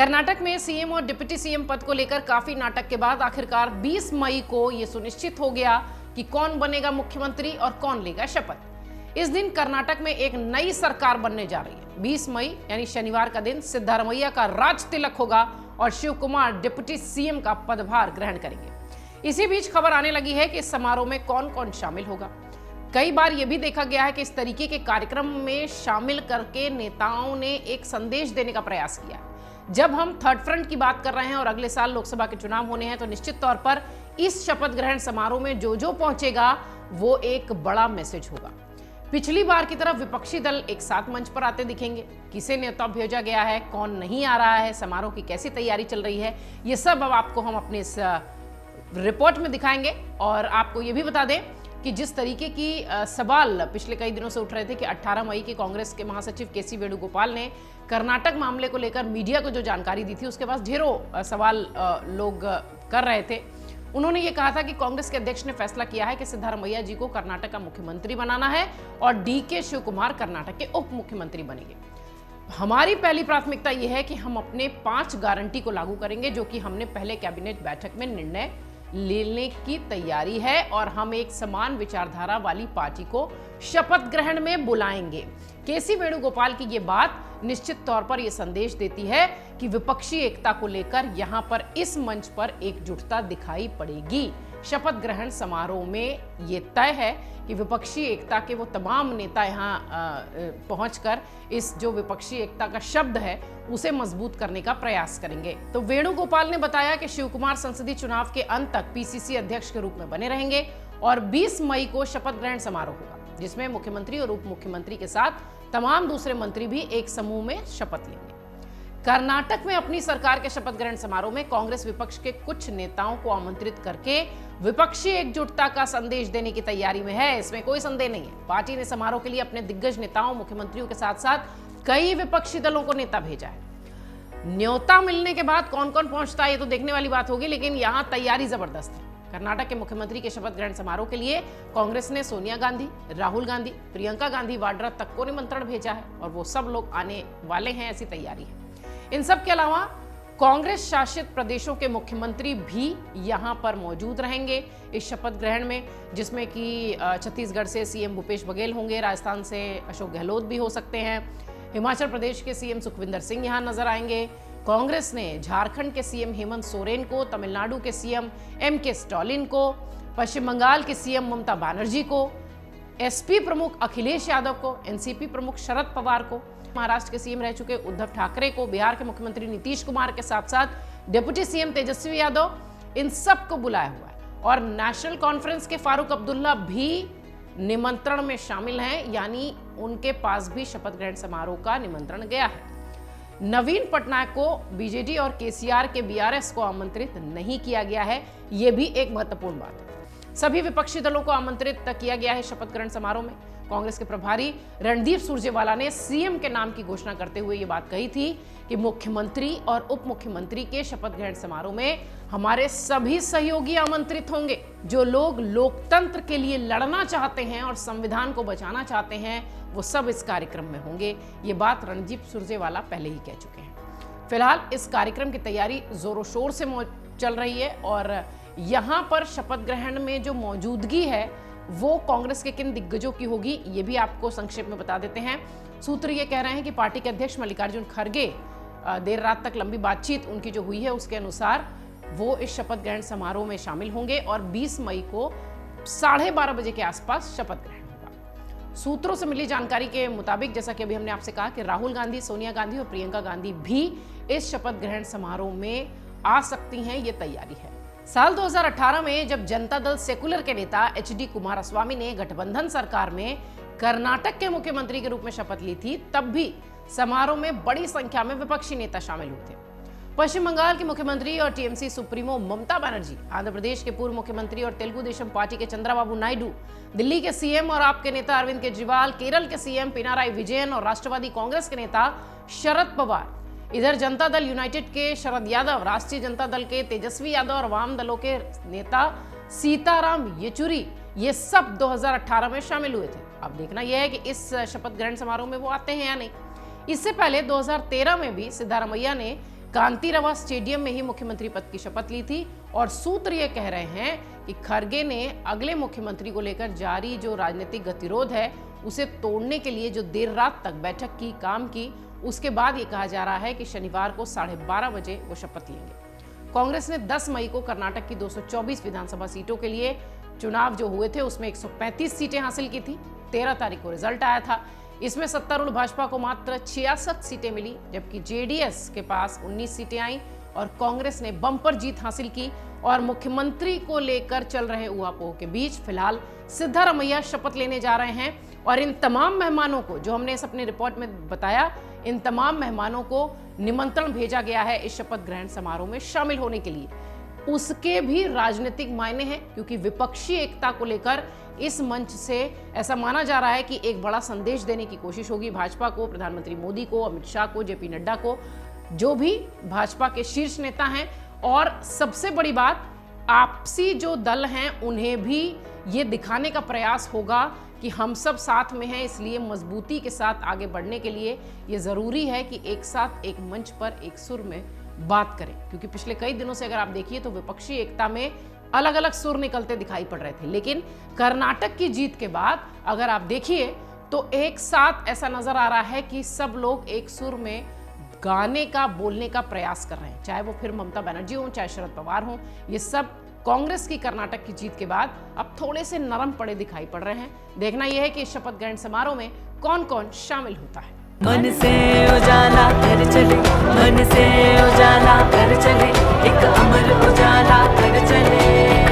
कर्नाटक में सीएम और deputy CM पद को लेकर काफी नाटक के बाद आखिरकार 20 मई को यह सुनिश्चित हो गया कि कौन बनेगा मुख्यमंत्री और कौन लेगा शपथ। इस दिन कर्नाटक में एक नई सरकार बनने जा रही है। 20 मई यानी शनिवार का दिन सिद्धारमैया का राज तिलक होगा और शिव कुमार डिप्टी सीएम का पदभार ग्रहण करेंगे। इसी बीच खबर आने लगी है कि इस समारोह में कौन कौन शामिल होगा। कई बार यह भी देखा गया है कि इस तरीके के कार्यक्रम में शामिल करके नेताओं ने एक संदेश देने का प्रयास किया। जब हम थर्ड फ्रंट की बात कर रहे हैं और अगले साल लोकसभा के चुनाव होने हैं, तो निश्चित तौर पर इस शपथ ग्रहण समारोह में जो जो पहुंचेगा वो एक बड़ा मैसेज होगा। पिछली बार की तरफ विपक्षी दल एक साथ मंच पर आते दिखेंगे। किसे न्योता भेजा गया है, कौन नहीं आ रहा है, समारोह की कैसी तैयारी चल रही है, ये सब अब आपको हम अपने इस रिपोर्ट में दिखाएंगे। और आपको ये भी बता दें कि जिस तरीके की सवाल पिछले कई दिनों से उठ रहे थे कि 18 मई की कांग्रेस के महासचिव केसी वेणुगोपाल ने कर्नाटक मामले को लेकर मीडिया को जो जानकारी दी थी, उसके पास ढेरों सवाल लोग कर रहे थे। उन्होंने ये कहा था कि कांग्रेस के अध्यक्ष ने फैसला किया है कि सिद्धारमैया जी को कर्नाटक का मुख्यमंत्री बनाना है और डीके शिव कुमार कर्नाटक के उप मुख्यमंत्री बनेंगे। हमारी पहली प्राथमिकता यह है कि हम अपने 5 गारंटी को लागू करेंगे, जो कि हमने पहले कैबिनेट बैठक में निर्णय लेने की तैयारी है, और हम एक समान विचारधारा वाली पार्टी को शपथ ग्रहण में बुलाएंगे। केसी वेणुगोपाल की यह बात निश्चित तौर पर यह संदेश देती है कि विपक्षी एकता को लेकर यहां पर इस मंच पर एकजुटता दिखाई पड़ेगी। शपथ ग्रहण समारोह में यह तय है कि विपक्षी एकता के वो तमाम नेता यहां पहुंचकर इस जो विपक्षी एकता का शब्द है उसे मजबूत करने का प्रयास करेंगे। तो वेणुगोपाल ने बताया कि शिव कुमार संसदीय चुनाव के अंत तक पीसीसी अध्यक्ष के रूप में बने रहेंगे और 20 मई को शपथ ग्रहण समारोह होगा, जिसमें मुख्यमंत्री और उप मुख्यमंत्री के साथ तमाम दूसरे मंत्री भी एक समूह में शपथ लेंगे। कर्नाटक में अपनी सरकार के शपथ ग्रहण समारोह में कांग्रेस विपक्ष के कुछ नेताओं को आमंत्रित करके विपक्षी एकजुटता का संदेश देने की तैयारी में है, इसमें कोई संदेह नहीं है। पार्टी ने समारोह के लिए अपने दिग्गज नेताओं, मुख्यमंत्रियों के साथ साथ कई विपक्षी दलों को नेता भेजा है। न्योता मिलने के बाद कौन कौन पहुंचता है ये तो देखने वाली बात होगी, लेकिन यहां तैयारी जबरदस्त है। कर्नाटक के मुख्यमंत्री के शपथ ग्रहण समारोह के लिए कांग्रेस ने सोनिया गांधी, राहुल गांधी, प्रियंका गांधी वाड्रा तक को निमंत्रण भेजा है और वो सब लोग आने वाले हैं, ऐसी तैयारी है। इन सब के अलावा कांग्रेस शासित प्रदेशों के मुख्यमंत्री भी यहां पर मौजूद रहेंगे इस शपथ ग्रहण में, जिसमें कि छत्तीसगढ़ से सीएम भूपेश बघेल होंगे, राजस्थान से अशोक गहलोत भी हो सकते हैं, हिमाचल प्रदेश के सीएम सुखविंदर सिंह यहां नजर आएंगे। कांग्रेस ने झारखंड के सीएम हेमंत सोरेन को, तमिलनाडु के सीएम एमके स्टालिन को, पश्चिम बंगाल के सीएम ममता बनर्जी को, एसपी प्रमुख अखिलेश यादव को, एनसीपी प्रमुख शरद पवार को, महाराष्ट्र के सीएम रह चुके उद्धव ठाकरे को, बिहार के मुख्यमंत्री नीतीश कुमार के साथ साथ डिप्टी सीएम तेजस्वी यादव, इन सब को बुलाया हुआ है। और नेशनल कॉन्फ्रेंस के फारूक अब्दुल्ला भी निमंत्रण में शामिल हैं, यानी उनके पास भी शपथ ग्रहण समारोह का निमंत्रण गया है। नवीन पटनायक को बीजेडी और केसीआर के बीआरएस को आमंत्रित नहीं किया गया है, यह भी एक महत्वपूर्ण बात है। सभी विपक्षी दलों को आमंत्रित किया गया है शपथ ग्रहण समारोह में। कांग्रेस के प्रभारी रणदीप सुरजेवाला ने सीएम के नाम की घोषणा करते हुए ये बात कही थी कि मुख्यमंत्री और उप मुख्यमंत्री के शपथ ग्रहण समारोह में हमारे सभी सहयोगी आमंत्रित होंगे। जो लोग लोकतंत्र के लिए लड़ना चाहते हैं और संविधान को बचाना चाहते हैं, वो सब इस कार्यक्रम में होंगे। ये बात रणदीप सुरजेवाला पहले ही कह चुके हैं। फिलहाल इस कार्यक्रम की तैयारी जोरों शोर से चल रही है और यहाँ पर शपथ ग्रहण में जो मौजूदगी है वो कांग्रेस के किन दिग्गजों की होगी, ये भी आपको संक्षेप में बता देते हैं। सूत्र ये कह रहे हैं कि पार्टी के अध्यक्ष मल्लिकार्जुन खड़गे देर रात तक लंबी बातचीत उनकी जो हुई है उसके अनुसार वो इस शपथ ग्रहण समारोह में शामिल होंगे और 20 मई को 12:30 बजे के आसपास शपथ ग्रहण होगा। सूत्रों से मिली जानकारी के मुताबिक, जैसा कि अभी हमने आपसे कहा, कि राहुल गांधी, सोनिया गांधी और प्रियंका गांधी भी इस शपथ ग्रहण समारोह में आ सकती हैं, ये तैयारी है। साल 2018 में जब जनता दल सेकुलर के नेता एचडी कुमारस्वामी ने गठबंधन सरकार में कर्नाटक के मुख्यमंत्री के रूप में शपथ ली थी, तब भी समारोह में बड़ी संख्या में विपक्षी नेता शामिल हुए थे। पश्चिम बंगाल की मुख्यमंत्री और टीएमसी सुप्रीमो ममता बनर्जी, आंध्र प्रदेश के पूर्व मुख्यमंत्री और तेलुगु देशम पार्टी के चंद्रबाबू नायडू, दिल्ली के सीएम और आप के नेता अरविंद केजरीवाल, केरल के सीएम पिनाराई विजयन और राष्ट्रवादी कांग्रेस के नेता शरद पवार, इधर जनता दल यूनाइटेड के शरद यादव, राष्ट्रीय जनता दल के तेजस्वी यादव और वाम दलों के नेता सीताराम येचुरी, ये सब 2018 में शामिल हुए थे। अब देखना यह है कि इस शपथ ग्रहण समारोह में वो आते हैं या नहीं। इससे पहले 2013 में भी सिद्धारमैया ने कांतिरवा स्टेडियम में ही मुख्यमंत्री पद की शपथ ली थी। और सूत्र ये कह रहे हैं कि खरगे ने अगले मुख्यमंत्री को लेकर जारी जो राजनीतिक गतिरोध है उसे तोड़ने के लिए जो देर रात तक बैठक की, काम की, उसके बाद ये कहा जा रहा है कि शनिवार को 12:30 बजे वो शपथ लेंगे। कांग्रेस ने 10 मई को कर्नाटक की 224 विधानसभा सीटों के लिए चुनाव जो हुए थे उसमें 135 सीटें हासिल की थी। 13 तारीख को रिजल्ट आया था। इसमें सत्तारूढ़ भाजपा को मात्र 66 सीटें मिली, जबकि जेडीएस के पास 19 सीटें आईं और कांग्रेस ने बम्पर जीत हासिल की। और मुख्यमंत्री को लेकर चल रहे उहापोह के बीच फिलहाल सिद्धारमैया शपथ लेने जा रहे हैं। और इन तमाम मेहमानों को, जो हमने इस अपनी रिपोर्ट में बताया, इन तमाम मेहमानों को निमंत्रण भेजा गया है इस शपथ ग्रहण समारोह में शामिल होने के लिए। उसके भी राजनीतिक मायने हैं, क्योंकि विपक्षी एकता को लेकर इस मंच से ऐसा माना जा रहा है कि एक बड़ा संदेश देने की कोशिश होगी भाजपा को, प्रधानमंत्री मोदी को, अमित शाह को, जेपी नड्डा को, जो भी भाजपा के शीर्ष नेता हैं। और सबसे बड़ी बात, आपसी जो दल हैं उन्हें भी ये दिखाने का प्रयास होगा कि हम सब साथ में हैं, इसलिए मजबूती के साथ आगे बढ़ने के लिए ये ज़रूरी है कि एक साथ एक मंच पर एक सुर में बात करें। क्योंकि पिछले कई दिनों से अगर आप देखिए तो विपक्षी एकता में अलग अलग सुर निकलते दिखाई पड़ रहे थे, लेकिन कर्नाटक की जीत के बाद अगर आप देखिए तो एक साथ ऐसा नजर आ रहा है कि सब लोग एक सुर में गाने का, बोलने का प्रयास कर रहे हैं। चाहे वो फिर ममता बनर्जी हो, चाहे शरद पवार हो, ये सब कांग्रेस की कर्नाटक की जीत के बाद अब थोड़े से नरम पड़े दिखाई पड़ रहे हैं। देखना यह है कि इस शपथ ग्रहण समारोह में कौन कौन शामिल होता है। मन से उजाला कर चले, मन से उजाला कर चले, एक अमर उजाला कर चले।